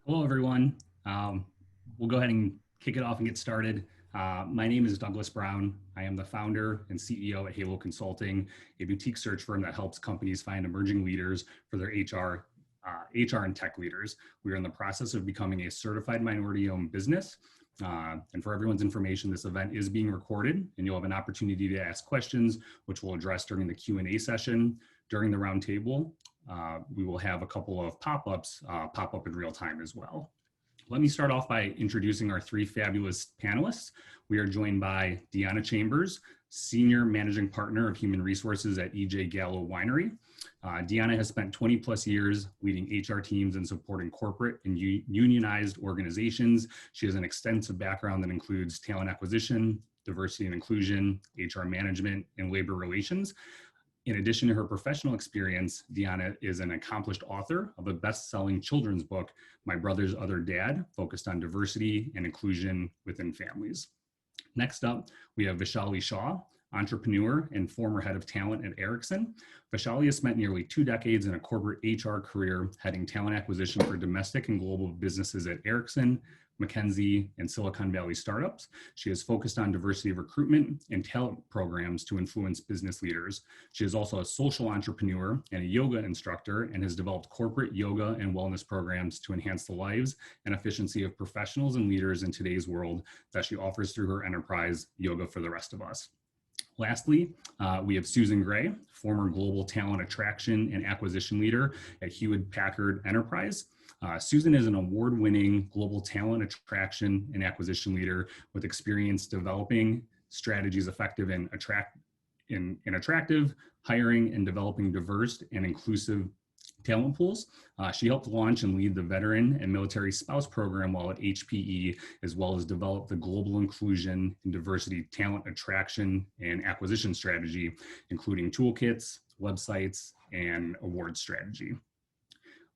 Hello, everyone. We'll go ahead and kick it off and get started. My name is Douglas Brown. I am the founder and CEO at Halo Consulting, a boutique search firm that helps companies find emerging leaders for their HR and tech leaders. We are in the process of becoming a certified minority-owned business. And for everyone's information, this event is being recorded, and you'll have an opportunity to ask questions, which we'll address during the Q&A session. During the roundtable, we will have a couple of pop-ups pop up in real time as well. Let me start off by introducing our three fabulous panelists. We are joined by Deonna Chambers, Senior Managing Partner of Human Resources at EJ Gallo Winery. Deonna has spent 20 plus years leading HR teams and supporting corporate and unionized organizations. She has an extensive background that includes talent acquisition, diversity and inclusion, HR management, and labor relations. In addition to her professional experience, Deonna is an accomplished author of a best-selling children's book, My Brother's Other Dad, focused on diversity and inclusion within families. Next up, we have Vaishali Shah, entrepreneur and former head of talent at Ericsson. Vaishali has spent nearly 2 decades in a corporate HR career, heading talent acquisition for domestic and global businesses at Ericsson, McKinsey, and Silicon Valley startups. She has focused on diversity of recruitment and talent programs to influence business leaders. She is also a social entrepreneur and a yoga instructor, and has developed corporate yoga and wellness programs to enhance the lives and efficiency of professionals and leaders in today's world that she offers through her enterprise, Yoga for the Rest of Us. Lastly, we have Susan Graye, former global talent attraction and acquisition leader at Hewlett Packard Enterprise. Susan is an award-winning global talent attraction and acquisition leader with experience developing strategies effective in attractive, hiring, and developing diverse and inclusive talent pools. She helped launch and lead the veteran and military spouse program while at HPE, as well as develop the global inclusion and diversity talent attraction and acquisition strategy, including toolkits, websites, and award strategy.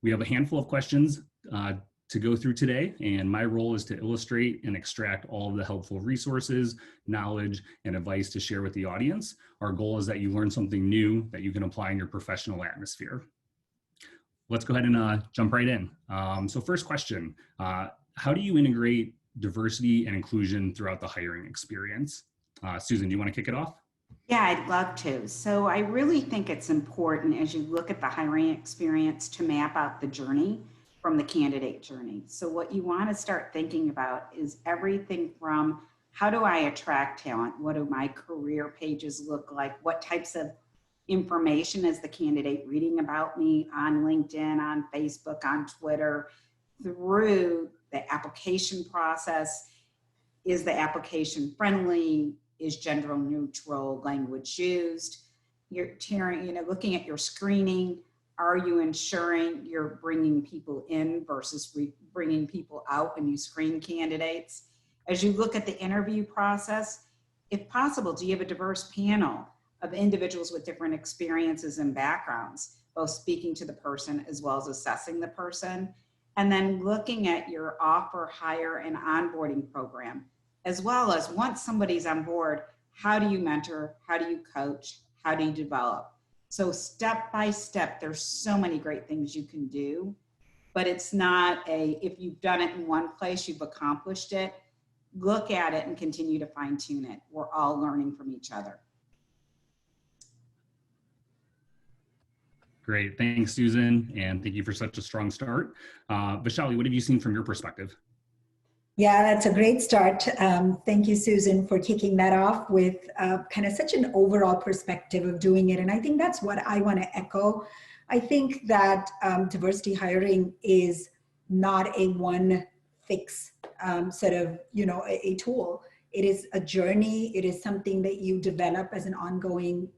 We have a handful of questions to go through today, and my role is to illustrate and extract all of the helpful resources, knowledge, and advice to share with the audience. Our goal is that you learn something new that you can apply in your professional atmosphere. Let's go ahead and jump right in. So first question, how do you integrate diversity and inclusion throughout the hiring experience? Susan, do you want to kick it off? Yeah, I'd love to. So I really think it's important as you look at the hiring experience to map out the journey from the candidate journey. So what you want to start thinking about is everything from how do I attract talent? What do my career pages look like? What types of information is the candidate reading about me on LinkedIn, on Facebook, on Twitter, through the application process? Is the application friendly? Is gender neutral language used? You're looking at your screening. Are you ensuring you're bringing people in versus bringing people out when you screen candidates? As you look at the interview process, if possible, do you have a diverse panel of individuals with different experiences and backgrounds, both speaking to the person as well as assessing the person? And then looking at your offer, hire, and onboarding program, as well as once somebody's on board, how do you mentor, how do you coach, how do you develop? So step by step, there's so many great things you can do, but it's not if you've done it in one place, you've accomplished it. Look at it and continue to fine tune it. We're all learning from each other. Great, thanks Susan, and thank you for such a strong start. Vaishali, what have you seen from your perspective? Yeah, that's a great start. Thank you, Susan, for kicking that off with kind of such an overall perspective of doing it. And I think that's what I want to echo. I think that diversity hiring is not a one fix sort of, a tool. It is a journey. It is something that you develop as an ongoing,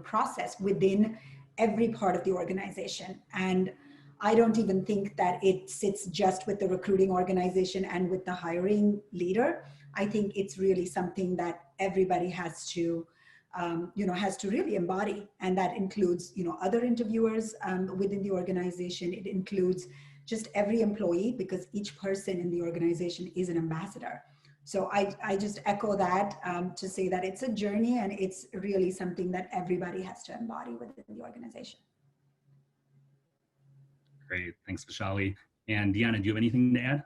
process within every part of the organization. And I don't even think that it sits just with the recruiting organization and with the hiring leader. I think it's really something that everybody has to really embody. And that includes, other interviewers within the organization. It includes just every employee, because each person in the organization is an ambassador. So I just echo that to say that it's a journey, and it's really something that everybody has to embody within the organization. Great, thanks Vaishali. And Deonna, do you have anything to add?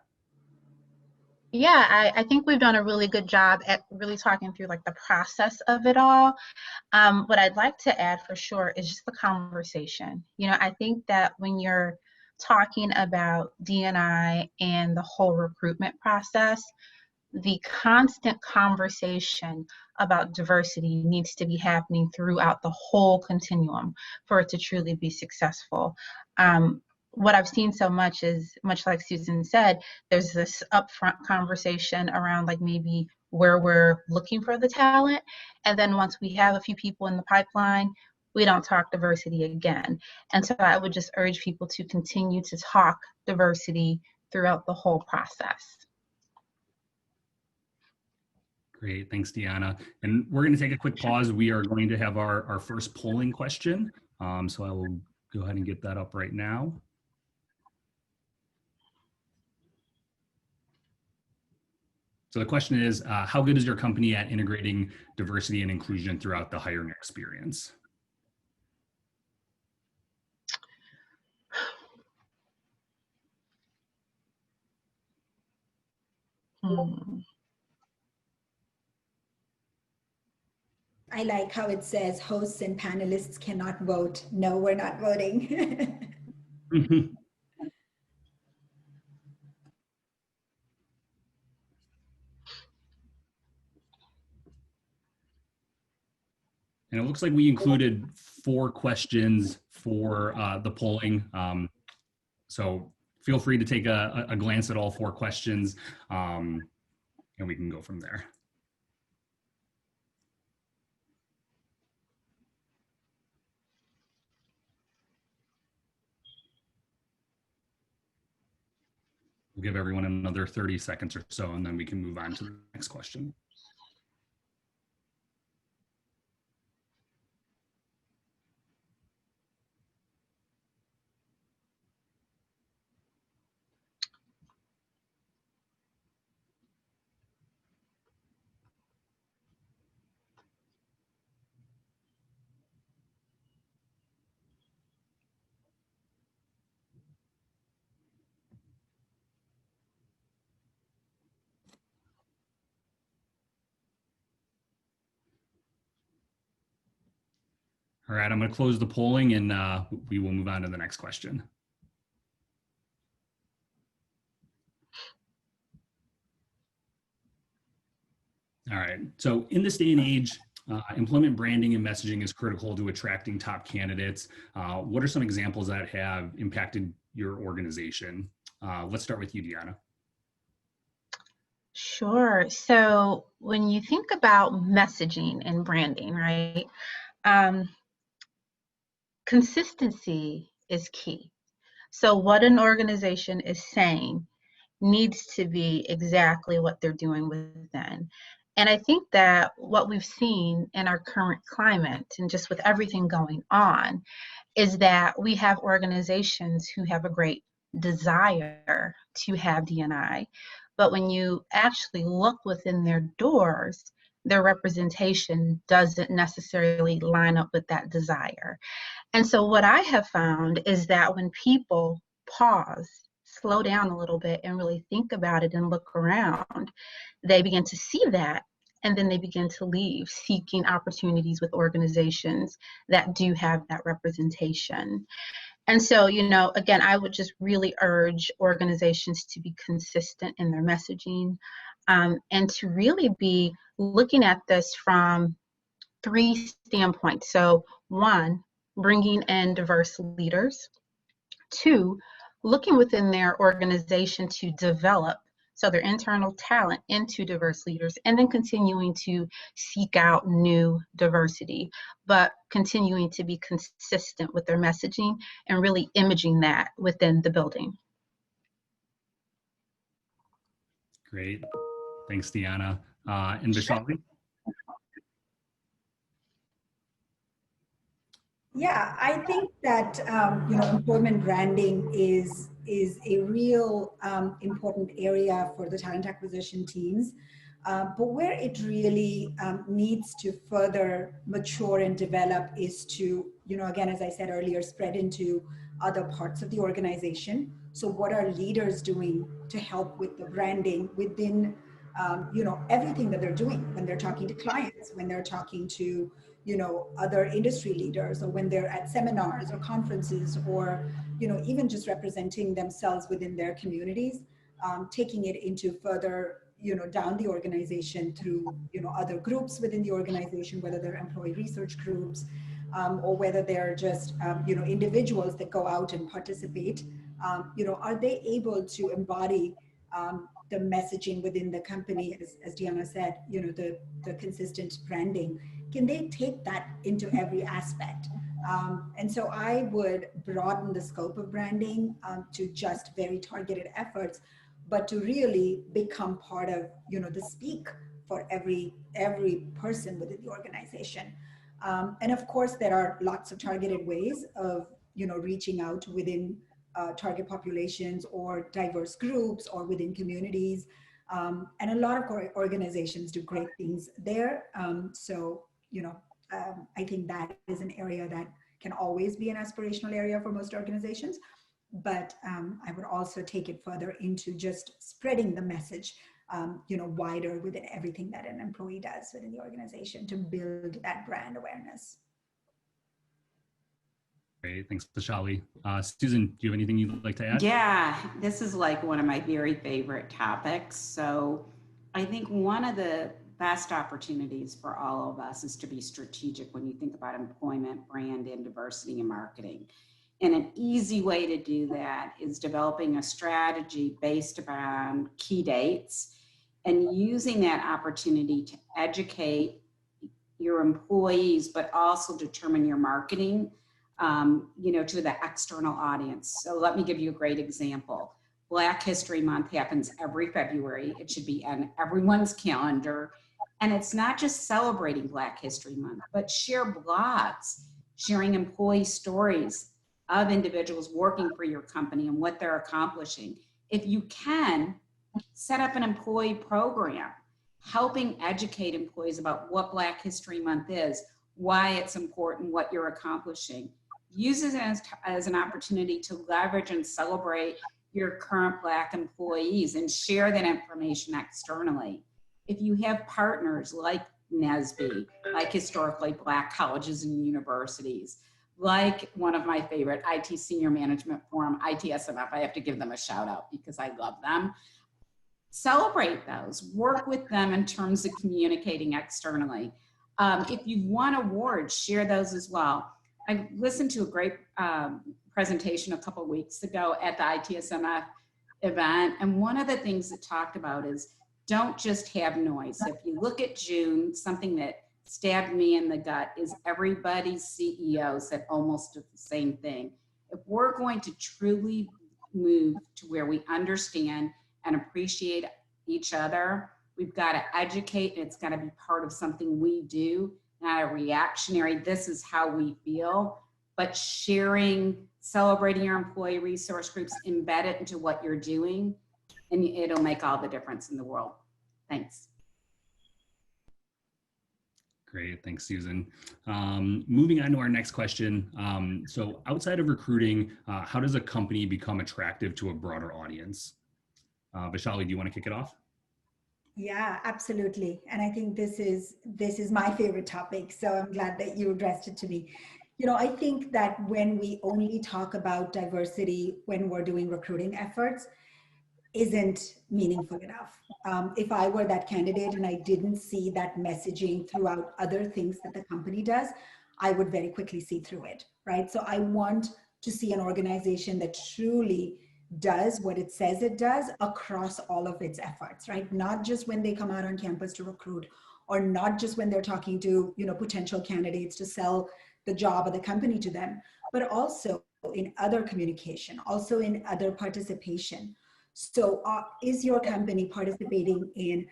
Yeah, I think we've done a really good job at really talking through like the process of it all. What I'd like to add for sure is just the conversation. You know, I think that when you're talking about D&I and the whole recruitment process, the constant conversation about diversity needs to be happening throughout the whole continuum for it to truly be successful. What I've seen so much is, much like Susan said, there's this upfront conversation around like maybe where we're looking for the talent. And then once we have a few people in the pipeline, we don't talk diversity again. And so I would just urge people to continue to talk diversity throughout the whole process. Great, thanks, Deonna. And we're going to take a quick pause. We are going to have our first polling question. So I will go ahead and get that up right now. So the question is, how good is your company at integrating diversity and inclusion throughout the hiring experience? I like how it says hosts and panelists cannot vote. No, we're not voting. And it looks like we included 4 questions for the polling. So feel free to take a glance at all 4 questions, and we can go from there. We'll give everyone another 30 seconds or so, and then we can move on to the next question. All right, I'm going to close the polling and we will move on to the next question. All right, so in this day and age, employment branding and messaging is critical to attracting top candidates. What are some examples that have impacted your organization? Let's start with you, Deonna. Sure. So when you think about messaging and branding, right, consistency is key. So what an organization is saying needs to be exactly what they're doing within. And I think that what we've seen in our current climate and just with everything going on is that we have organizations who have a great desire to have D&I, but when you actually look within their doors, their representation doesn't necessarily line up with that desire. And so what I have found is that when people pause, slow down a little bit and really think about it and look around, they begin to see that, and then they begin to leave seeking opportunities with organizations that do have that representation. And so, you know, again, I would just really urge organizations to be consistent in their messaging, and to really be looking at this from 3 standpoints. So 1, bringing in diverse leaders. 2, looking within their organization to develop so their internal talent into diverse leaders, and then continuing to seek out new diversity, but continuing to be consistent with their messaging and really imaging that within the building. Great. Thanks, Deonna. And Vaishali? Yeah, I think that you know, employment branding is a real important area for the talent acquisition teams. But where it really needs to further mature and develop is to, you know, again, as I said earlier, spread into other parts of the organization. So what are leaders doing to help with the branding within, everything that they're doing when they're talking to clients, when they're talking to, other industry leaders, or when they're at seminars or conferences, or, even just representing themselves within their communities, taking it into further, down the organization through, other groups within the organization, whether they're employee research groups, or whether they're just, individuals that go out and participate. Are they able to embody the messaging within the company, as Deonna said, the consistent branding? Can they take that into every aspect? And so I would broaden the scope of branding to just very targeted efforts, but to really become part of, the speak for every person within the organization. And of course, there are lots of targeted ways of, reaching out within target populations or diverse groups or within communities. And a lot of organizations do great things there. I think that is an area that can always be an aspirational area for most organizations. But I would also take it further into just spreading the message, wider within everything that an employee does within the organization to build that brand awareness. Great, thanks, Vaishali. Susan, do you have anything you'd like to add? Yeah, this is like one of my very favorite topics. So I think one of the best opportunities for all of us is to be strategic when you think about employment, brand, and diversity in marketing. And an easy way to do that is developing a strategy based upon key dates and using that opportunity to educate your employees, but also determine your marketing, to the external audience. So let me give you a great example. Black History Month happens every February. It should be on everyone's calendar. And it's not just celebrating Black History Month, but share blogs, sharing employee stories of individuals working for your company and what they're accomplishing. If you can, set up an employee program, helping educate employees about what Black History Month is, why it's important, what you're accomplishing. Use it as an opportunity to leverage and celebrate your current Black employees and share that information externally. If you have partners like NSBE, like historically Black colleges and universities, like one of my favorite, IT Senior Management Forum, ITSMF, I have to give them a shout out because I love them. Celebrate those, work with them in terms of communicating externally. If you've won awards, share those as well. I listened to a great presentation a couple of weeks ago at the ITSMF event, and one of the things it talked about is don't just have noise. If you look at June, something that stabbed me in the gut is everybody's CEO said almost the same thing. If we're going to truly move to where we understand and appreciate each other, we've got to educate, and it's got to be part of something we do, not a reactionary, this is how we feel, but sharing, celebrating your employee resource groups, embed it into what you're doing, and it'll make all the difference in the world. Thanks. Great, thanks, Susan. Moving on to our next question. So outside of recruiting, how does a company become attractive to a broader audience? Vaishali, do you want to kick it off? Yeah, absolutely. And I think this is my favorite topic. So I'm glad that you addressed it to me. I think that when we only talk about diversity when we're doing recruiting efforts, isn't meaningful enough. If I were that candidate and I didn't see that messaging throughout other things that the company does, I would very quickly see through it, right? So I want to see an organization that truly does what it says it does across all of its efforts, right? Not just when they come out on campus to recruit, or not just when they're talking to, potential candidates to sell the job or the company to them, but also in other communication, also in other participation. So is your company participating in,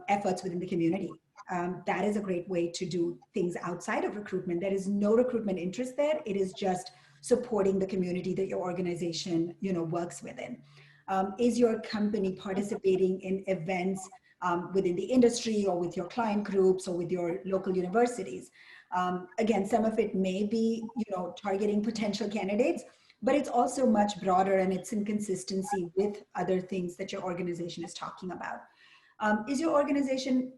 efforts within the community? That is a great way to do things outside of recruitment. There is no recruitment interest there. It is just supporting the community that your organization, works within. Is your company participating in events within the industry or with your client groups or with your local universities? Again, some of it may be, targeting potential candidates, but it's also much broader and it's in consistency with other things that your organization is talking about. Is your organization,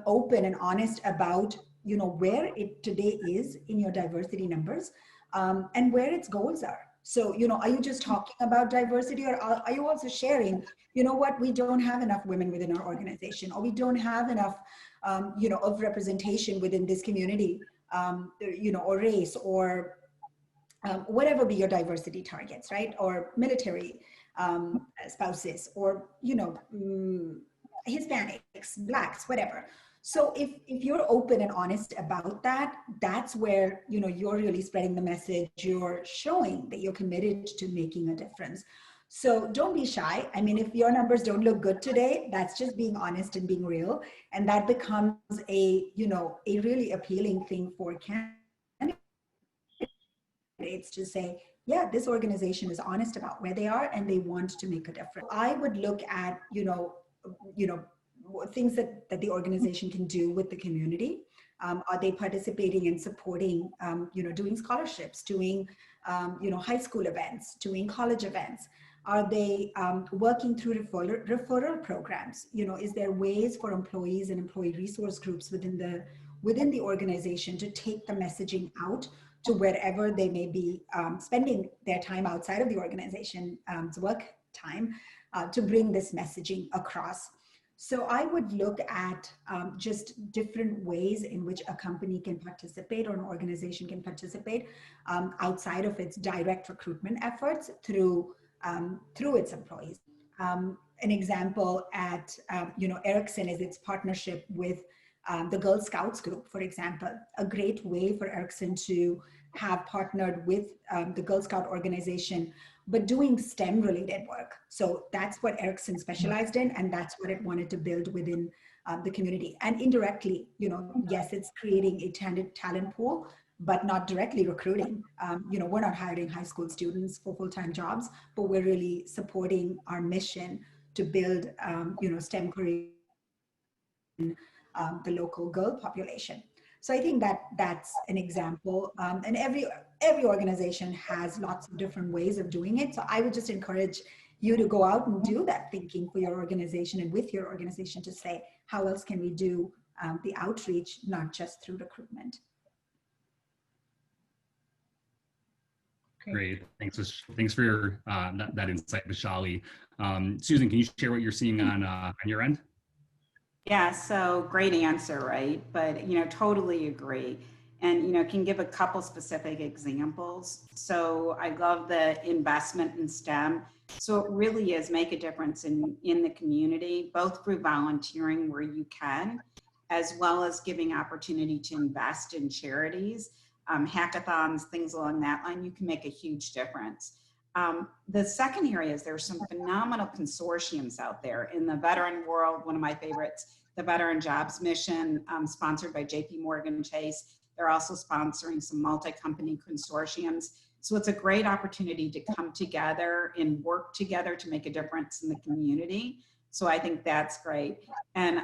open and honest about, where it today is in your diversity numbers, and where its goals are? So, are you just talking about diversity, or are you also sharing, what, we don't have enough women within our organization, or we don't have enough, of representation within this community, or race, or whatever be your diversity targets, right? Or military spouses, or, Hispanics, Blacks, whatever. So if you're open and honest about that, that's where, you're really spreading the message. You're showing that you're committed to making a difference. So don't be shy. I mean, if your numbers don't look good today, that's just being honest and being real. And that becomes a really appealing thing for candidates to say, yeah, this organization is honest about where they are and they want to make a difference. I would look at, things that the organization can do with the community. Are they participating and supporting, doing scholarships, doing, high school events, doing college events? Are they working through referral programs? Is there ways for employees and employee resource groups within the organization to take the messaging out to wherever they may be spending their time outside of the organization's work time, to bring this messaging across? So I would look at just different ways in which a company can participate, or an organization can participate outside of its direct recruitment efforts through its employees. An example at Ericsson is its partnership with the Girl Scouts group, for example. A great way for Ericsson to have partnered with the Girl Scout organization, but doing STEM related work. So that's what Ericsson specialized in, and that's what it wanted to build within the community. And indirectly, yes, it's creating a talent pool, but not directly recruiting. We're not hiring high school students for full-time jobs, but we're really supporting our mission to build, STEM careers in the local girl population. So I think that's an example. And every organization has lots of different ways of doing it. So I would just encourage you to go out and do that thinking for your organization and with your organization to say, how else can we do the outreach, not just through recruitment? Great. Thanks for your, that insight, Vaishali. Susan, can you share what you're seeing on your end? Yeah, so great answer, right? But, totally agree. And, can give a couple specific examples. So I love the investment in STEM. So it really is make a difference in the community, both through volunteering where you can, as well as giving opportunity to invest in charities, hackathons, things along that line. You can make a huge difference. The second area is there's some phenomenal consortiums out there in the veteran world. One of my favorites, the Veteran Jobs Mission, sponsored by JP Morgan Chase. They're also sponsoring some multi-company consortiums. So it's a great opportunity to come together and work together to make a difference in the community. So I think that's great. And,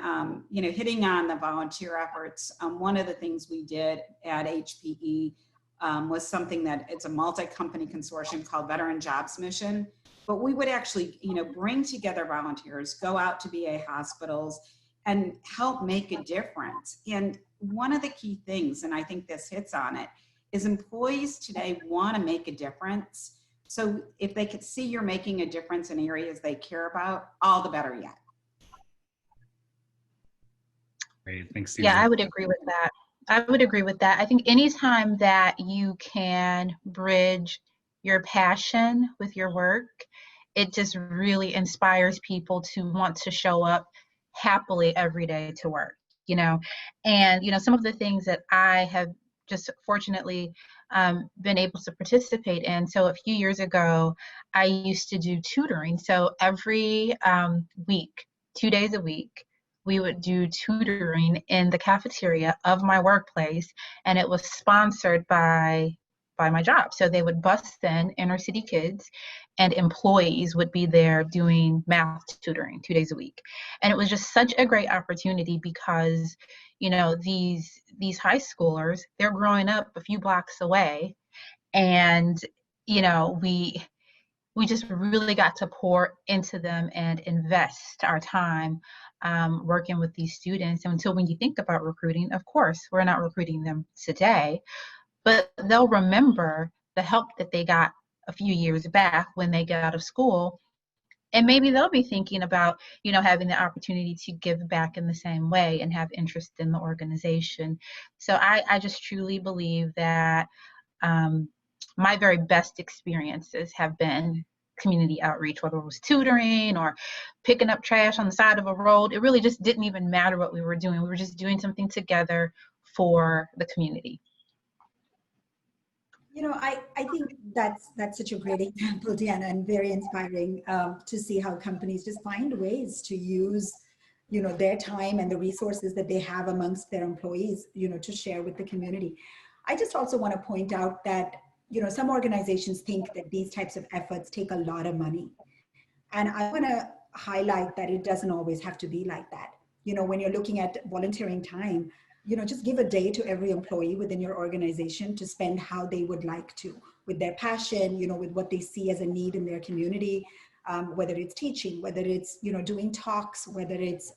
hitting on the volunteer efforts, one of the things we did at HPE was something that it's a multi-company consortium called Veteran Jobs Mission. But we would actually, bring together volunteers, go out to VA hospitals and help make a difference. And one of the key things, and I think this hits on it, is employees today want to make a difference. So if they could see you're making a difference in areas they care about, all the better yet. Great, thanks, Susan. Yeah, I would agree with that. I think anytime that you can bridge your passion with your work, it just really inspires people to want to show up happily every day to work, and some of the things that I have just fortunately been able to participate in. So a few years ago, I used to do tutoring. So every week, 2 days a week, we would do tutoring in the cafeteria of my workplace, and it was sponsored by by my job. So they would bus in inner city kids, and employees would be there doing math tutoring 2 days a week. And it was just such a great opportunity because, you know, these high schoolers, they're growing up a few blocks away, and, you know, we just really got to pour into them and invest our time working with these students. And until when you think about recruiting, of course, we're not recruiting them today, but they'll remember the help that they got a few years back when they got out of school. And maybe they'll be thinking about, you know, having the opportunity to give back in the same way and have interest in the organization. So I just truly believe that my very best experiences have been community outreach, whether it was tutoring or picking up trash on the side of a road. It really just didn't even matter what we were doing. We were just doing something together for the community. You know, I think that's such a great example, Deonna, and very inspiring to see how companies just find ways to use, you know, their time and the resources that they have amongst their employees, you know, to share with the community. I just also want to point out that, you know, some organizations think that these types of efforts take a lot of money. And I want to highlight that it doesn't always have to be like that. You know, when you're looking at volunteering time, you know, just give a day to every employee within your organization to spend how they would like to, with their passion, you know, with what they see as a need in their community, whether it's teaching, whether it's, you know, doing talks, whether it's,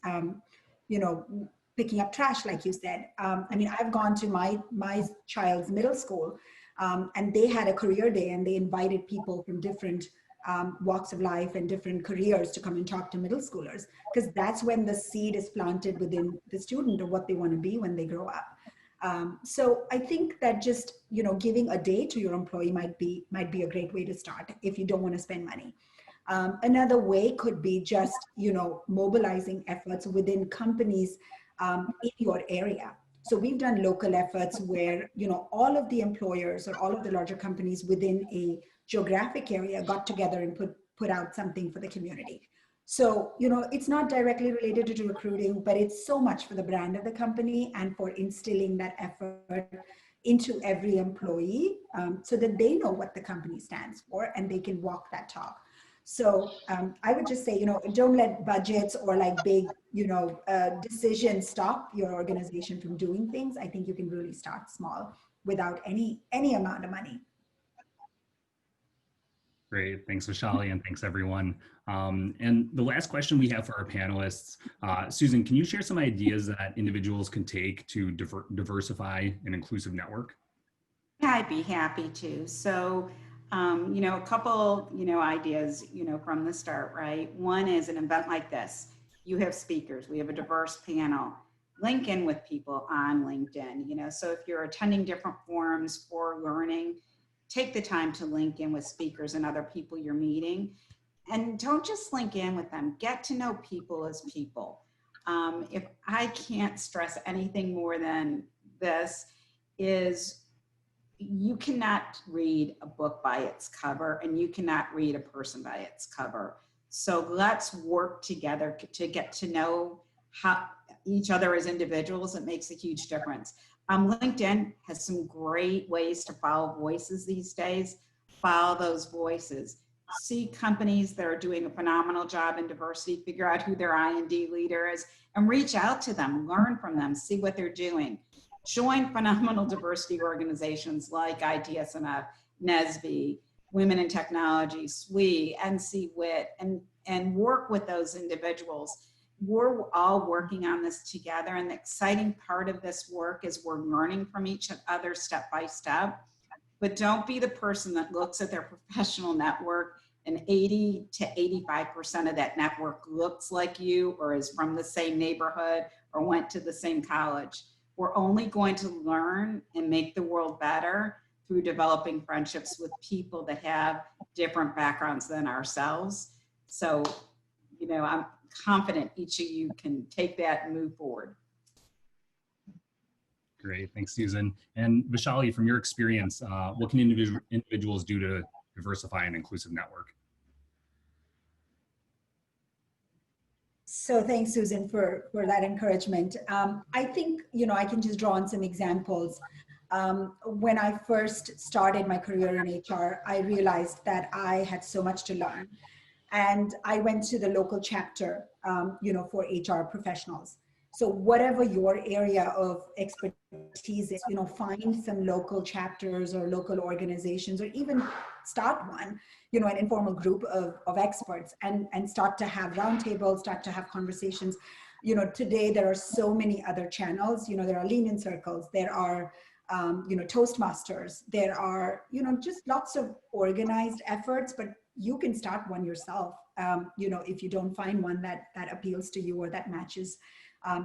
you know, picking up trash, like you said. I mean, I've gone to my child's middle school, and they had a career day, and they invited people from different walks of life and different careers to come and talk to middle schoolers, because that's when the seed is planted within the student of what they want to be when they grow up. So I think that just, you know, giving a day to your employee might be a great way to start if you don't want to spend money. Another way could be just, you know, mobilizing efforts within companies in your area. So we've done local efforts where, you know, all of the employers or all of the larger companies within a geographic area got together and put out something for the community. So, you know, it's not directly related to recruiting, but it's so much for the brand of the company and for instilling that effort into every employee, so that they know what the company stands for and they can walk that talk. So I would just say, you know, don't let budgets or like big, you know, decisions stop your organization from doing things. I think you can really start small without any amount of money. Great. Thanks, Vaishali, and thanks, everyone. And the last question we have for our panelists, Susan, can you share some ideas that individuals can take to diversify an inclusive network? Yeah, I'd be happy to. So, you know, a couple, you know, ideas, you know, from the start, right? One is an event like this. You have speakers. We have a diverse panel. Link in with people on LinkedIn, you know, so if you're attending different forums for learning, take the time to link in with speakers and other people you're meeting. And don't just link in with them, get to know people as people. If I can't stress anything more than this, is you cannot read a book by its cover, and you cannot read a person by its cover. So let's work together to get to know how each other as individuals. It makes a huge difference. LinkedIn has some great ways to follow voices these days. Follow those voices. See companies that are doing a phenomenal job in diversity, figure out who their I&D leader is, and reach out to them, learn from them, see what they're doing. Join phenomenal diversity organizations like ITSMF, NSBE, Women in Technology, SWE, NC WIT, and work with those individuals. We're all working on this together, and the exciting part of this work is we're learning from each other step by step. But don't be the person that looks at their professional network and 80 to 85% of that network looks like you or is from the same neighborhood or went to the same college. We're only going to learn and make the world better through developing friendships with people that have different backgrounds than ourselves. So, you know, I'm confident each of you can take that and move forward. Great, thanks, Susan. And Vaishali, from your experience, what can individuals do to diversify an inclusive network? So thanks, Susan, for that encouragement. I think, you know, I can just draw on some examples. When I first started my career in HR, I realized that I had so much to learn. And I went to the local chapter, for HR professionals. So whatever your area of expertise is, find some local chapters or local organizations, or even start one, an informal group of experts, and start to have roundtables, start to have conversations. Today there are so many other channels. There are lean-in circles, there are Toastmasters, there are, just lots of organized efforts, but you can start one yourself, if you don't find one that appeals to you or that matches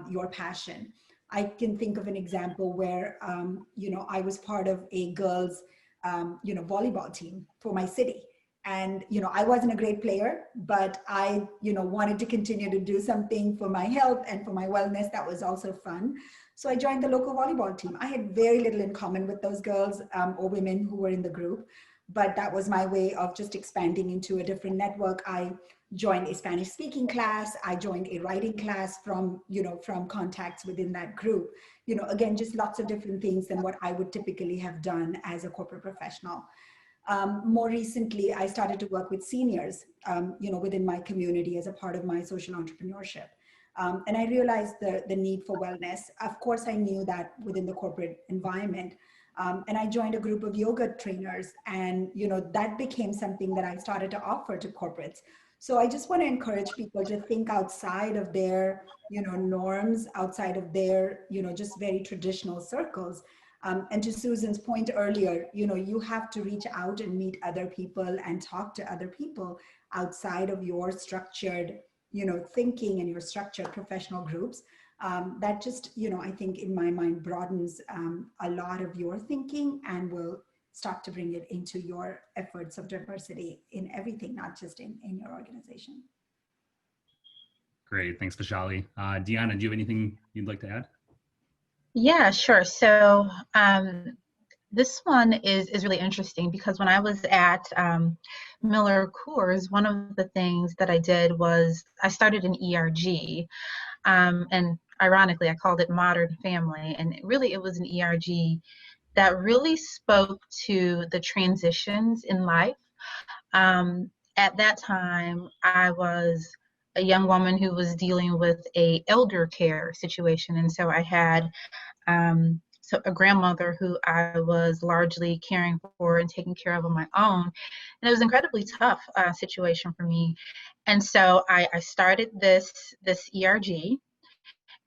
your passion. I can think of an example where, I was part of a girls, volleyball team for my city. And, I wasn't a great player, but I, wanted to continue to do something for my health and for my wellness that was also fun. So I joined the local volleyball team. I had very little in common with those girls or women who were in the group, but that was my way of just expanding into a different network. I joined a Spanish speaking class. I joined a writing class from contacts within that group. Again, just lots of different things than what I would typically have done as a corporate professional. More recently, I started to work with seniors, within my community as a part of my social entrepreneurship. And I realized the need for wellness. Of course, I knew that within the corporate environment. And I joined a group of yoga trainers, and that became something that I started to offer to corporates. So I just want to encourage people to think outside of their norms, outside of their just very traditional circles. And to Susan's point earlier, you have to reach out and meet other people and talk to other people outside of your structured thinking and your structured professional groups. That just, I think in my mind broadens a lot of your thinking and will start to bring it into your efforts of diversity in everything, not just in your organization. Great, thanks, Vaishali. Deonna, do you have anything you'd like to add? Yeah, sure. So this one is really interesting because when I was at Miller Coors, one of the things that I did was I started an ERG, and ironically, I called it Modern Family, and really it was an ERG that really spoke to the transitions in life. At that time, I was a young woman who was dealing with a elder care situation, and so I had so a grandmother who I was largely caring for and taking care of on my own. And it was an incredibly tough situation for me. And so I started this ERG,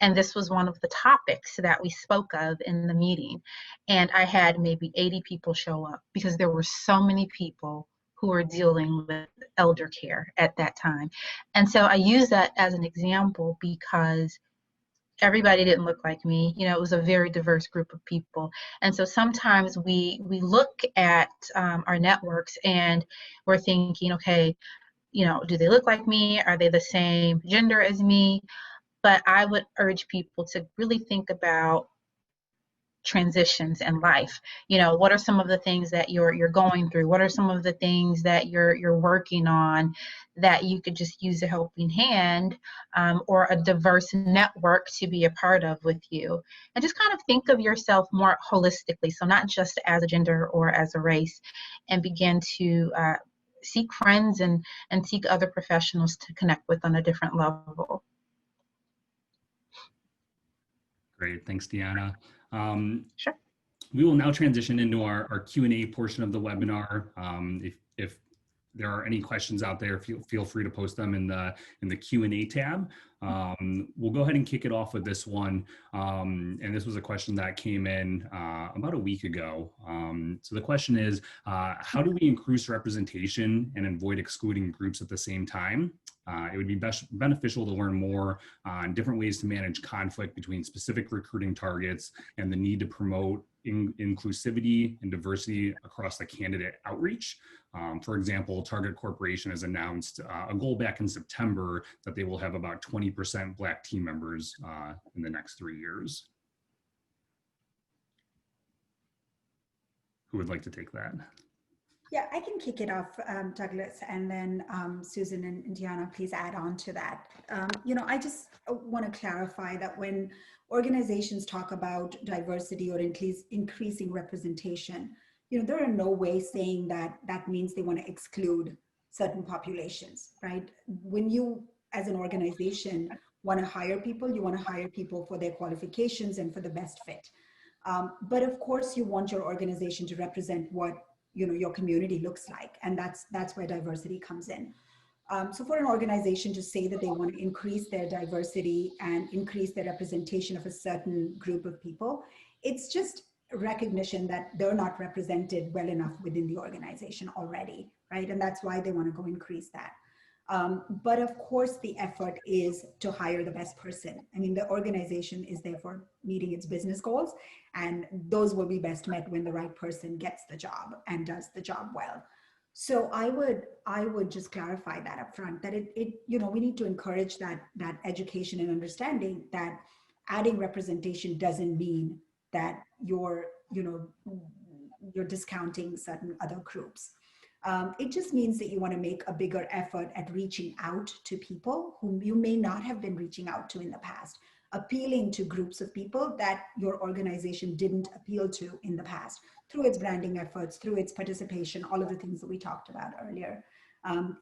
and this was one of the topics that we spoke of in the meeting. And I had maybe 80 people show up because there were so many people who were dealing with elder care at that time. And so I use that as an example because everybody didn't look like me. It was a very diverse group of people. And so sometimes we look at our networks and we're thinking, okay, do they look like me? Are they the same gender as me? But I would urge people to really think about transitions in life. What are some of the things that you're going through? What are some of the things that you're working on that you could just use a helping hand or a diverse network to be a part of with you? And just kind of think of yourself more holistically, so not just as a gender or as a race, and begin to seek friends and seek other professionals to connect with on a different level. Great, thanks, Deonna. Sure. We will now transition into our Q&A portion of the webinar. If there are any questions out there, feel free to post them in the Q&A tab. We'll go ahead and kick it off with this one. And this was a question that came in about a week ago. So the question is, how do we increase representation and avoid excluding groups at the same time? It would be beneficial to learn more on different ways to manage conflict between specific recruiting targets and the need to promote inclusivity and diversity across the candidate outreach. For example, Target Corporation has announced a goal back in September that they will have about 20% Black team members in the next 3 years. Who would like to take that? Yeah, I can kick it off, Douglas, and then Susan and Deonna, please add on to that. I just want to clarify that when organizations talk about diversity or increasing representation, there are no ways saying that that means they want to exclude certain populations, right? When you, as an organization, want to hire people, you want to hire people for their qualifications and for the best fit. But of course, you want your organization to represent what your community looks like, and that's where diversity comes in. So for an organization to say that they want to increase their diversity and increase their representation of a certain group of people, it's just recognition that they're not represented well enough within the organization already, right? And that's why they want to go increase that. But of course, the effort is to hire the best person. I mean, the organization is there for meeting its business goals, and those will be best met when the right person gets the job and does the job well. So I would just clarify that up front, that we need to encourage that education and understanding that adding representation doesn't mean that you're discounting certain other groups. It just means that you want to make a bigger effort at reaching out to people whom you may not have been reaching out to in the past, appealing to groups of people that your organization didn't appeal to in the past, through its branding efforts, through its participation, all of the things that we talked about earlier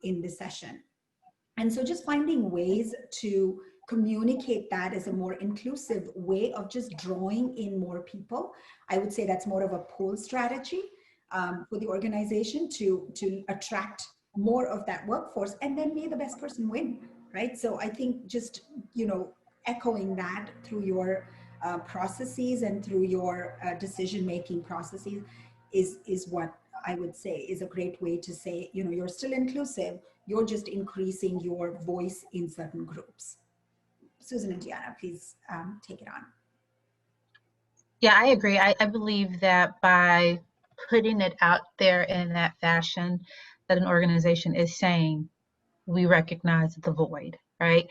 in this session. And so just finding ways to communicate that as a more inclusive way of just drawing in more people. I would say that's more of a pull strategy for the organization to attract more of that workforce, and then may the best person win, right? So I think just, echoing that through your processes and through your decision-making processes is what I would say is a great way to say, you're still inclusive, you're just increasing your voice in certain groups. Susan and Deonna, please take it on. Yeah, I agree. I believe that by putting it out there in that fashion, that an organization is saying, we recognize the void, right?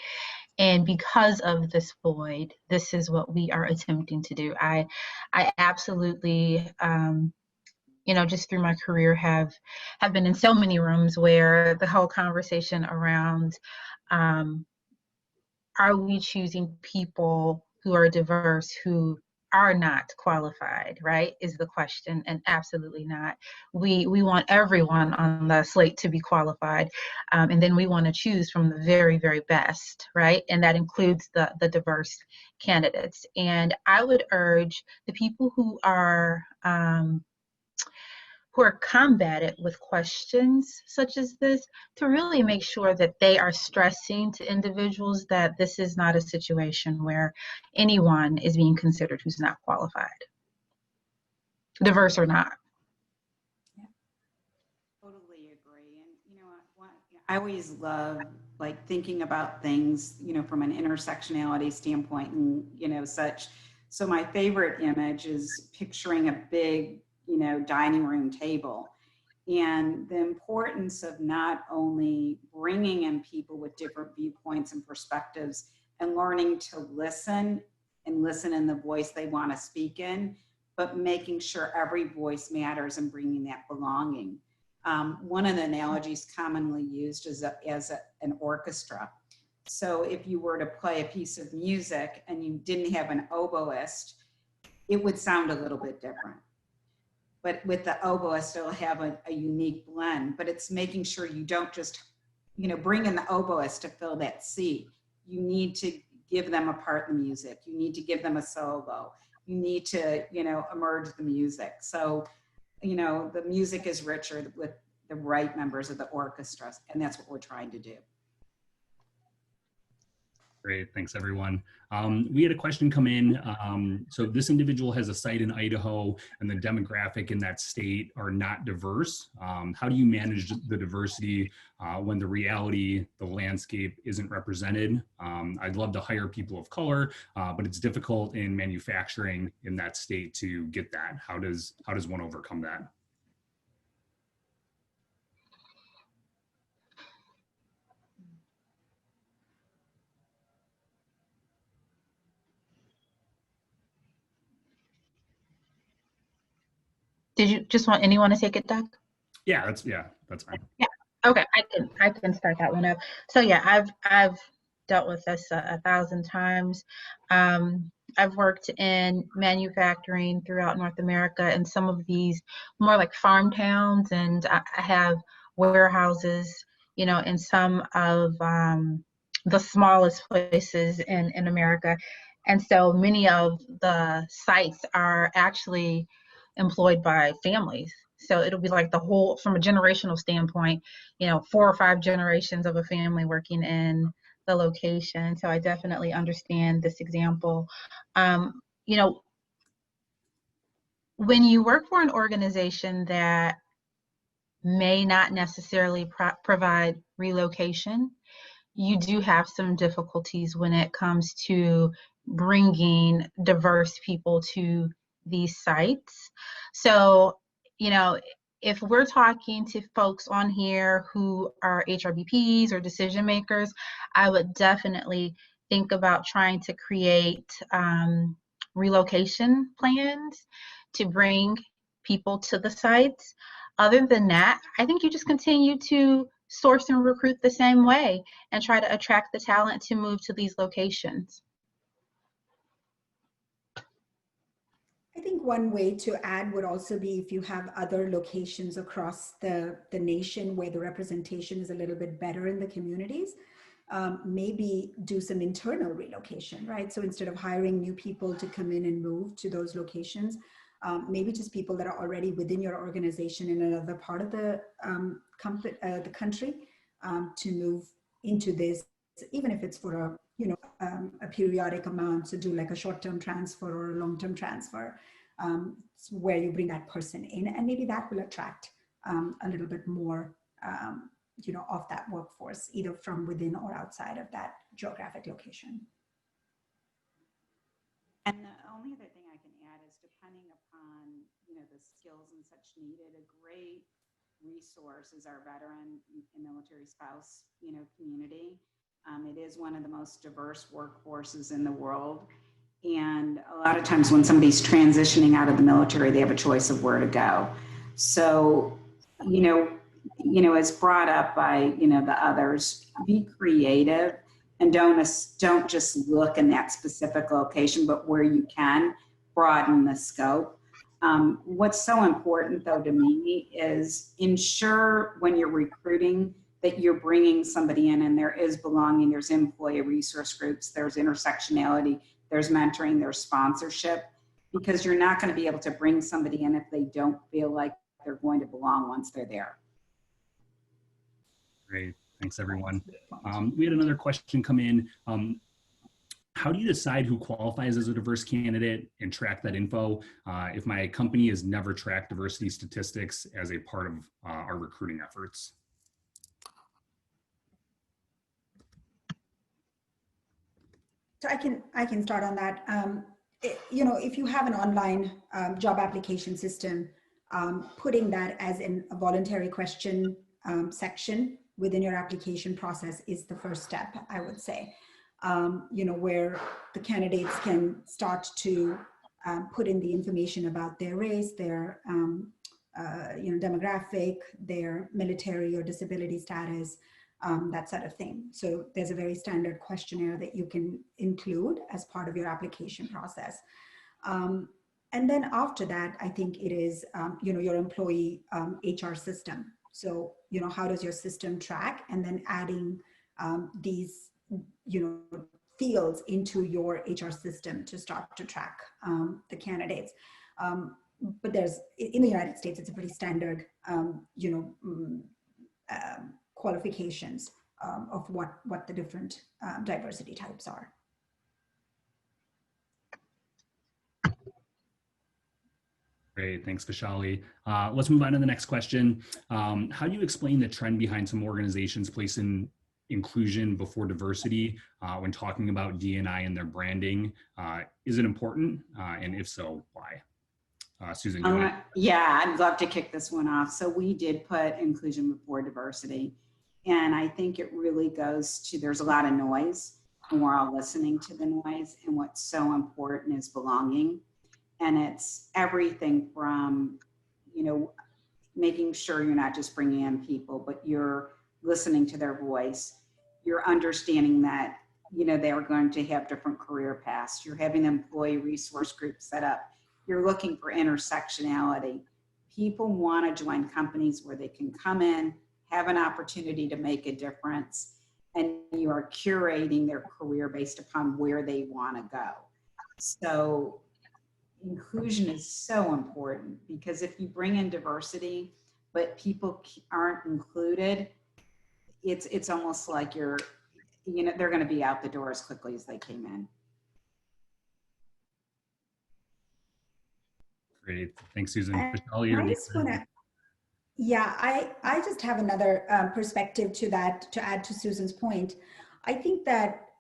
And because of this void, this is what we are attempting to do. I absolutely, just through my career have been in so many rooms where the whole conversation around, are we choosing people who are diverse, who are not qualified, right, is the question, and absolutely not. We want everyone on the slate to be qualified, and then we want to choose from the very, very best, right, and that includes the diverse candidates. And I would urge the people who are combated with questions such as this to really make sure that they are stressing to individuals that this is not a situation where anyone is being considered who's not qualified, diverse or not. Yeah. Totally agree. And I always love thinking about things, from an intersectionality standpoint and, such. So my favorite image is picturing a big, dining room table, and the importance of not only bringing in people with different viewpoints and perspectives and learning to listen in the voice they want to speak in, but making sure every voice matters and bringing that belonging. One of the analogies commonly used is as an orchestra. So if you were to play a piece of music and you didn't have an oboist, it would sound a little bit different. But with the oboist, it'll have a unique blend. But it's making sure you don't just, bring in the oboist to fill that seat. You need to give them a part in the music. You need to give them a solo. You need to, emerge the music. So, the music is richer with the right members of the orchestra, and that's what we're trying to do. Great, thanks everyone. We had a question come in. So this individual has a site in Idaho and the demographic in that state are not diverse. How do you manage the diversity when the reality, the landscape isn't represented? I'd love to hire people of color, but it's difficult in manufacturing in that state to get that. How does one overcome that? Did you just want anyone to take it, Doug? Yeah, that's fine. Yeah. Okay, I can start that one up. So yeah, I've dealt with this a thousand times. I've worked in manufacturing throughout North America and some of these more like farm towns, and I have warehouses, you know, in some of the smallest places in America. And so many of the sites are actually employed by families. So it'll be like the whole, from a generational standpoint, you know, 4 or 5 generations of a family working in the location. So I definitely understand this example. You know, when you work for an organization that may not necessarily provide relocation, you do have some difficulties when it comes to bringing diverse people to these sites. So, you know, if we're talking to folks on here who are HRBPs or decision makers, I would definitely think about trying to create relocation plans to bring people to the sites. Other than that, I think you just continue to source and recruit the same way and try to attract the talent to move to these locations. I think one way to add would also be if you have other locations across the nation where the representation is a little bit better in the communities, maybe do some internal relocation, right? So instead of hiring new people to come in and move to those locations, maybe just people that are already within your organization in another part of the country to move into this, even if it's for a, you know, a periodic amount, to do like a short-term transfer or a long-term transfer, where you bring that person in, and maybe that will attract a little bit more, you know, of that workforce, either from within or outside of that geographic location. And the only other thing I can add is, depending upon, you know, the skills and such needed, a great resource is our veteran and military spouse, you know, community. It is one of the most diverse workforces in the world. And a lot of times when somebody's transitioning out of the military, they have a choice of where to go. So, you know, as brought up by, you know, the others, be creative and don't just look in that specific location, but where you can broaden the scope. What's so important, though, to me is ensure when you're recruiting that you're bringing somebody in and there is belonging, there's employee resource groups, there's intersectionality, there's mentoring, there's sponsorship, because you're not going to be able to bring somebody in if they don't feel like they're going to belong once they're there. Great. Thanks, everyone. We had another question come in. How do you decide who qualifies as a diverse candidate and track that info if my company has never tracked diversity statistics as a part of our recruiting efforts? So I can start on that. You know, if you have an online job application system, putting that as in a voluntary question section within your application process is the first step, I would say. You know, where the candidates can start to put in the information about their race, their you know, demographic, their military or disability status, that sort of thing. So there's a very standard questionnaire that you can include as part of your application process. And then after that, I think it is, you know, your employee HR system. So, you know, how does your system track, and then adding these, you know, fields into your HR system to start to track the candidates. But there's, in the United States, it's a pretty standard, you know, qualifications of what the different diversity types are. Great, thanks, Vaishali. Let's move on to the next question. How do you explain the trend behind some organizations placing inclusion before diversity when talking about D&I and their branding? Is it important? And if so, why? Susan, yeah, I'd love to kick this one off. So we did put inclusion before diversity. And I think it really goes to, there's a lot of noise and we're all listening to the noise. And what's so important is belonging. And it's everything from, you know, making sure you're not just bringing in people, but you're listening to their voice. You're understanding that, you know, they are going to have different career paths. You're having an employee resource group set up. You're looking for intersectionality. People want to join companies where they can come in, have an opportunity to make a difference, and you are curating their career based upon where they want to go. So inclusion is so important, because if you bring in diversity, but people aren't included, it's almost like you're, you know, they're going to be out the door as quickly as they came in. Great. Thanks, Susan. Vaishali, I just want to, yeah, I just have another perspective to that, to add to Susan's point. I think that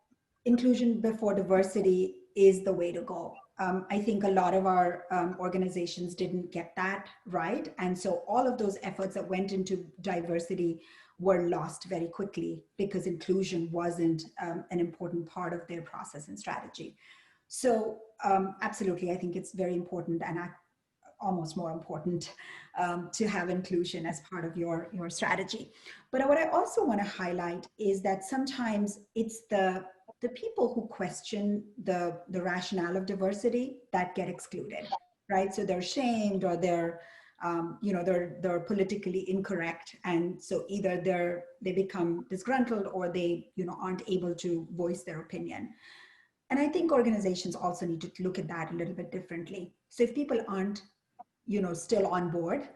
inclusion before diversity is the way to go. I think a lot of our organizations didn't get that right. And so all of those efforts that went into diversity were lost very quickly because inclusion wasn't an important part of their process and strategy. So absolutely, I think it's very important and almost more important to have inclusion as part of your strategy. But what I also want to highlight is that sometimes it's the people who question the rationale of diversity that get excluded, right? So they're shamed, or they're you know, they're politically incorrect, and so either they become disgruntled, or they, you know, aren't able to voice their opinion. And I think organizations also need to look at that a little bit differently. So if people aren't, you know, still on board,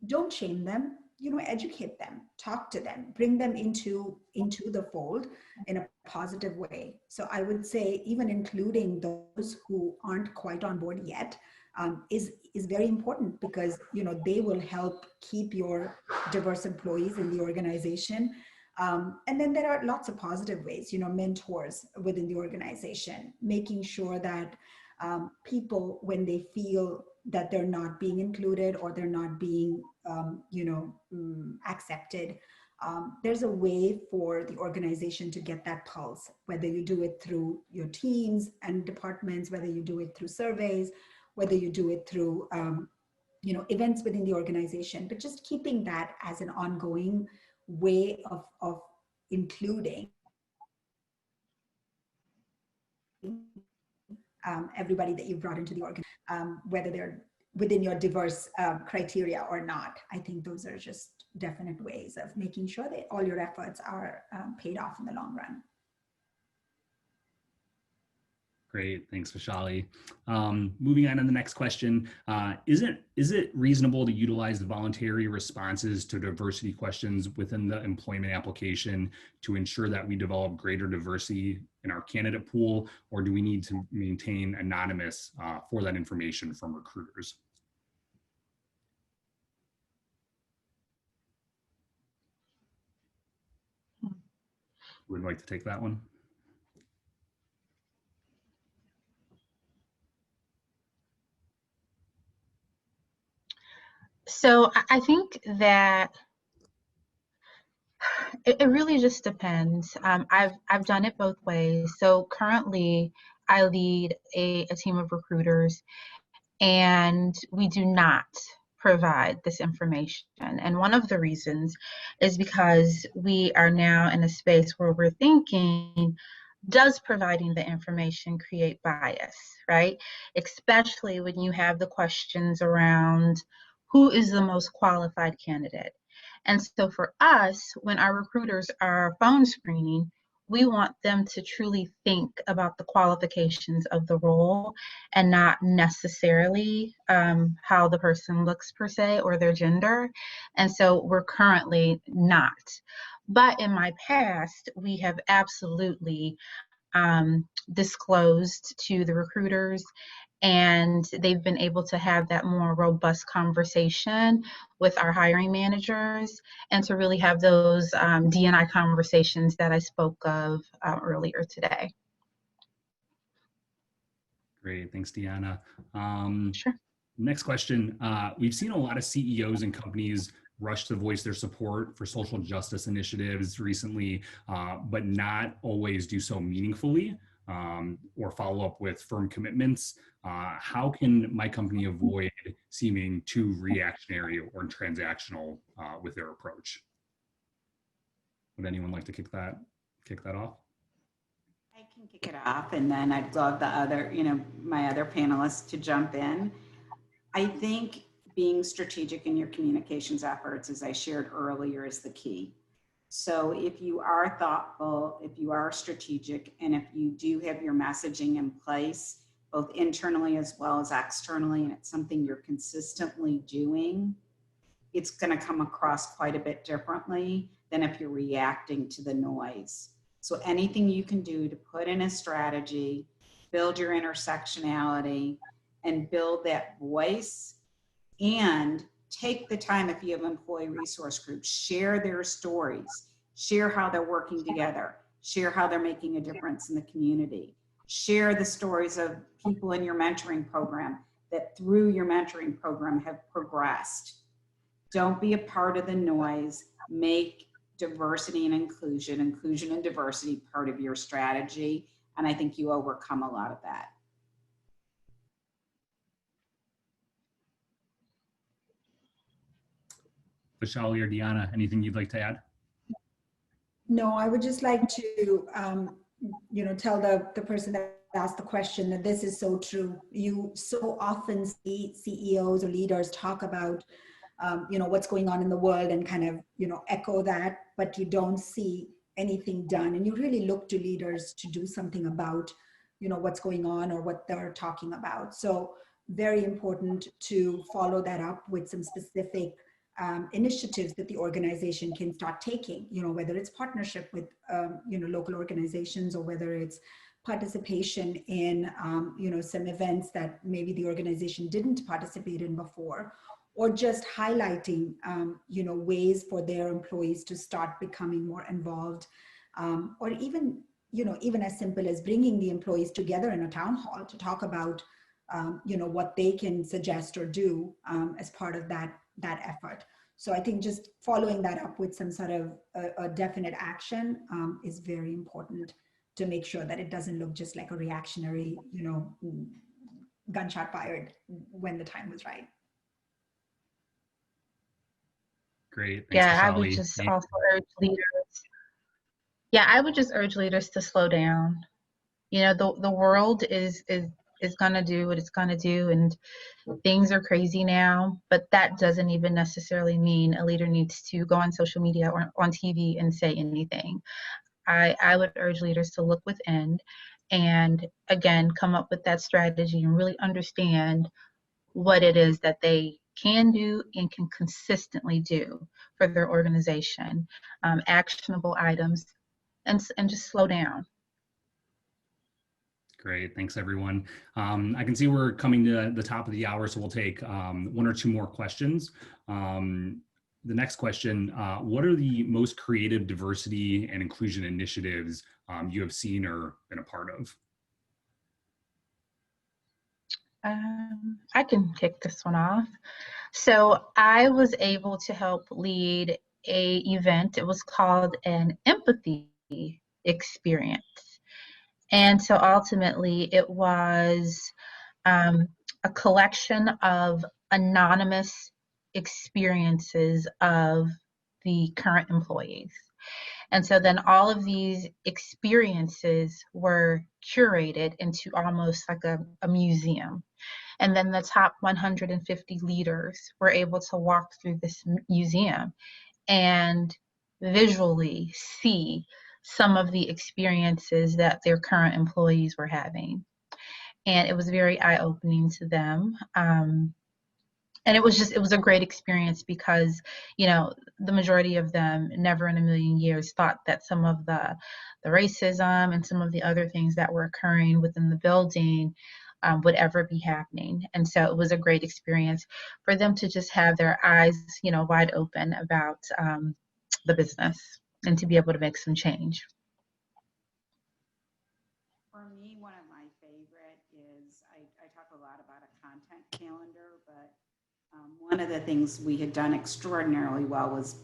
don't shame them, you know, educate them, talk to them, bring them into the fold in a positive way. So I would say even including those who aren't quite on board yet is very important, because, you know, they will help keep your diverse employees in the organization. And then there are lots of positive ways, you know, mentors within the organization, making sure that people, when they feel that they're not being included, or they're not being, you know, accepted, there's a way for the organization to get that pulse, whether you do it through your teams and departments, whether you do it through surveys, whether you do it through, you know, events within the organization, but just keeping that as an ongoing way of including everybody that you brought into the organization, whether they're within your diverse criteria or not. I think those are just definite ways of making sure that all your efforts are paid off in the long run. Great, thanks, Vaishali. Moving on to the next question. Is it reasonable to utilize the voluntary responses to diversity questions within the employment application to ensure that we develop greater diversity in our candidate pool, or do we need to maintain anonymous for that information from recruiters? Would like to take that one? So I think that it really just depends. I've done it both ways. So currently I lead a team of recruiters, and we do not provide this information. And one of the reasons is because we are now in a space where we're thinking, does providing the information create bias, right? Especially when you have the questions around who is the most qualified candidate. And so for us, when our recruiters are phone screening, we want them to truly think about the qualifications of the role, and not necessarily how the person looks per se, or their gender. And so we're currently not. But in my past, we have absolutely disclosed to the recruiters, and they've been able to have that more robust conversation with our hiring managers, and to really have those D&I conversations that I spoke of earlier today. Great, thanks, Deonna. Sure. Next question. We've seen a lot of CEOs and companies rush to voice their support for social justice initiatives recently, but not always do so meaningfully. or follow up with firm commitments, how can my company avoid seeming too reactionary or transactional with their approach? Would anyone like to kick that off? I can kick it off, and then I'd love the other, my other panelists to jump in. I think being strategic in your communications efforts, as I shared earlier, is the key. So if you are thoughtful, if you are strategic, and if you do have your messaging in place, both internally as well as externally, and it's something you're consistently doing, it's going to come across quite a bit differently than if you're reacting to the noise. So anything you can do to put in a strategy, build your intersectionality, and build that voice, and take the time, if you have employee resource groups, share their stories, share how they're working together, share how they're making a difference in the community, share the stories of people in your mentoring program that through your mentoring program have progressed. Don't be a part of the noise. Make diversity and inclusion and diversity part of your strategy. And I think you overcome a lot of that. Vaishali or Deonna, anything you'd like to add? No, I would just like to, tell the person that asked the question that this is so true. You so often see CEOs or leaders talk about, what's going on in the world and kind of, echo that, but you don't see anything done. And you really look to leaders to do something about, what's going on or what they're talking about. So very important to follow that up with some specific initiatives that the organization can start taking, whether it's partnership with, local organizations, or whether it's participation in, some events that maybe the organization didn't participate in before, or just highlighting, ways for their employees to start becoming more involved, or even, even as simple as bringing the employees together in a town hall to talk about, what they can suggest or do as part of that effort. So I think just following that up with some sort of a definite action is very important to make sure that it doesn't look just like a reactionary, gunshot fired when the time was right. Great. Thanks, Yeah, I Vaishali. would just also urge leaders. Yeah, I would just urge leaders to slow down. The world is going to do what it's going to do, and things are crazy now, but that doesn't even necessarily mean a leader needs to go on social media or on TV and say anything. I would urge leaders to look within and, again, come up with that strategy and really understand what it is that they can do and can consistently do for their organization, actionable items, and just slow down. Great. Thanks, everyone. I can see we're coming to the top of the hour, so we'll take one or two more questions. The next question, what are the most creative diversity and inclusion initiatives you have seen or been a part of? I can kick this one off. So I was able to help lead a event. It was called an empathy experience. And so ultimately it was a collection of anonymous experiences of the current employees. And so then all of these experiences were curated into almost like a museum. And then the top 150 leaders were able to walk through this museum and visually see some of the experiences that their current employees were having. And it was very eye-opening to them. And it was a great experience because, the majority of them never in a million years thought that some of the racism and some of the other things that were occurring within the building would ever be happening. And so it was a great experience for them to just have their eyes, wide open about the business and to be able to make some change. For me, one of my favorite is, I talk a lot about a content calendar, but one of the things we had done extraordinarily well was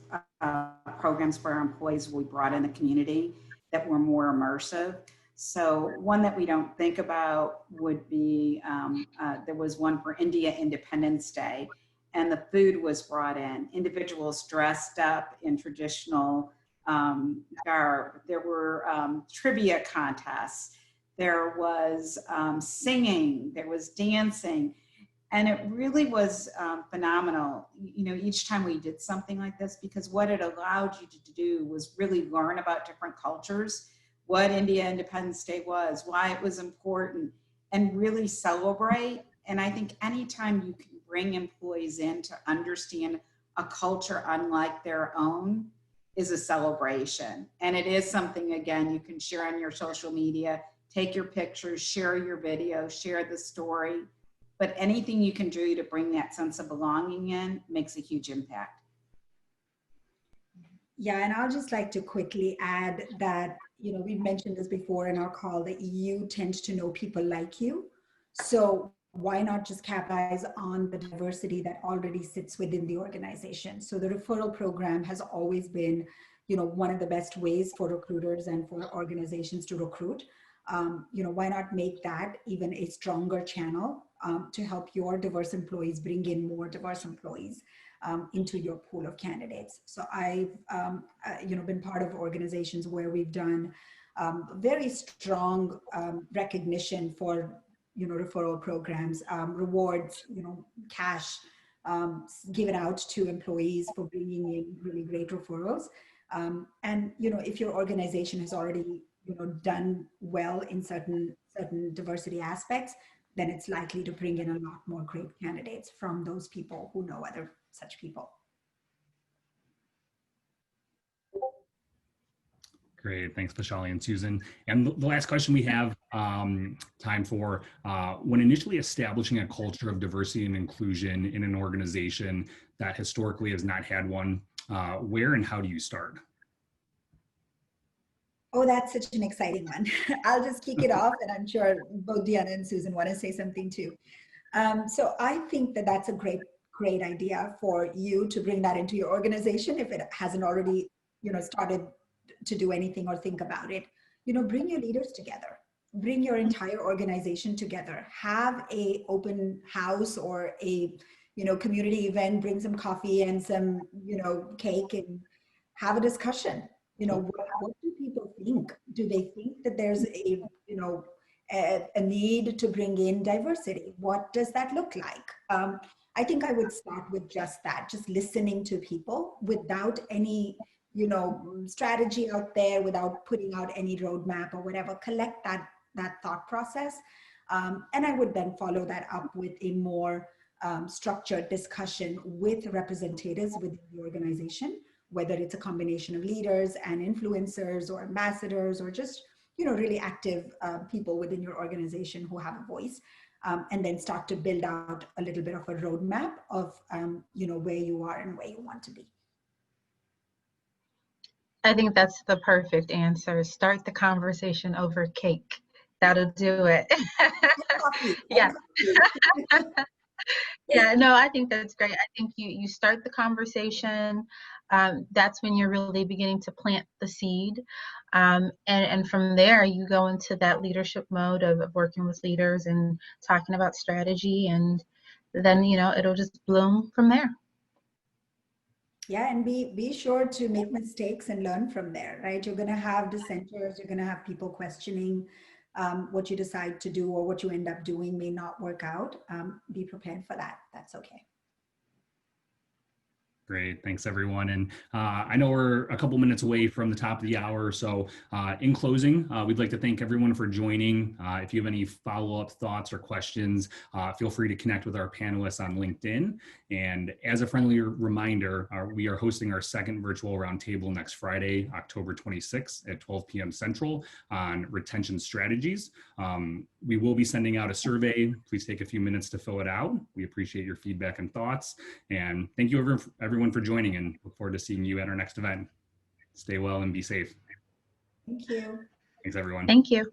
programs for our employees we brought in the community that were more immersive. So one that we don't think about would be, there was one for India Independence Day, and the food was brought in. Individuals dressed up in traditional garb. There were trivia contests. There was singing. There was dancing. And it really was phenomenal, you know, each time we did something like this, because what it allowed you to do was really learn about different cultures, what India Independence Day was, why it was important, and really celebrate. And I think anytime you can bring employees in to understand a culture unlike their own is a celebration. And it is something, again, you can share on your social media, take your pictures, share your video, share the story. But anything you can do to bring that sense of belonging in makes a huge impact. Yeah, and I'll just like to quickly add that, you know, we've mentioned this before in our call that you tend to know people like you. So why not just capitalize on the diversity that already sits within the organization? So the referral program has always been, you know, one of the best ways for recruiters and for organizations to recruit. You know, why not make that even a stronger channel to help your diverse employees bring in more diverse employees into your pool of candidates. So I've, you know, been part of organizations where we've done very strong recognition for, you know, referral programs, rewards, you know, cash given out to employees for bringing in really great referrals. And, you know, if your organization has already, you know, done well in certain diversity aspects, then it's likely to bring in a lot more great candidates from those people who know other such people. Great, thanks Vaishali and Susan. And the last question we have time for, when initially establishing a culture of diversity and inclusion in an organization that historically has not had one, where and how do you start? Oh, that's such an exciting one. I'll just kick it off, and I'm sure both Deonna and Susan want to say something too. So I think that that's a great idea for you to bring that into your organization if it hasn't already, you know, started to do anything or think about it. You know, bring your leaders together, bring your entire organization together, have a open house or a, you know, community event, bring some coffee and some, you know, cake and have a discussion. You know, what do people think? Do they think that there's a, you know, a need to bring in diversity? What does that look like? I think I would start with just that, just listening to people without any, you know, strategy out there, without putting out any roadmap or whatever. Collect that thought process. And I would then follow that up with a more structured discussion with representatives within the organization, whether it's a combination of leaders and influencers or ambassadors or just, you know, really active people within your organization who have a voice, and then start to build out a little bit of a roadmap of, you know, where you are and where you want to be. I think that's the perfect answer. Start the conversation over cake. That'll do it. Yeah. Yeah, no, I think that's great. I think you start the conversation. That's when you're really beginning to plant the seed. And from there, you go into that leadership mode of working with leaders and talking about strategy. And then, you know, it'll just bloom from there. Yeah, and be sure to make mistakes and learn from there, right? You're going to have dissenters, you're going to have people questioning what you decide to do, or what you end up doing may not work out. Be prepared for that. That's okay. Great, thanks everyone. And I know we're a couple minutes away from the top of the hour. So in closing, we'd like to thank everyone for joining. If you have any follow-up thoughts or questions, feel free to connect with our panelists on LinkedIn. And as a friendly reminder, we are hosting our second virtual roundtable next Friday, October 26th at 12 p.m. Central on retention strategies. We will be sending out a survey. Please take a few minutes to fill it out. We appreciate your feedback and thoughts. And thank you everyone for joining, and look forward to seeing you at our next event. Stay well and be safe. Thank you. Thanks everyone. Thank you.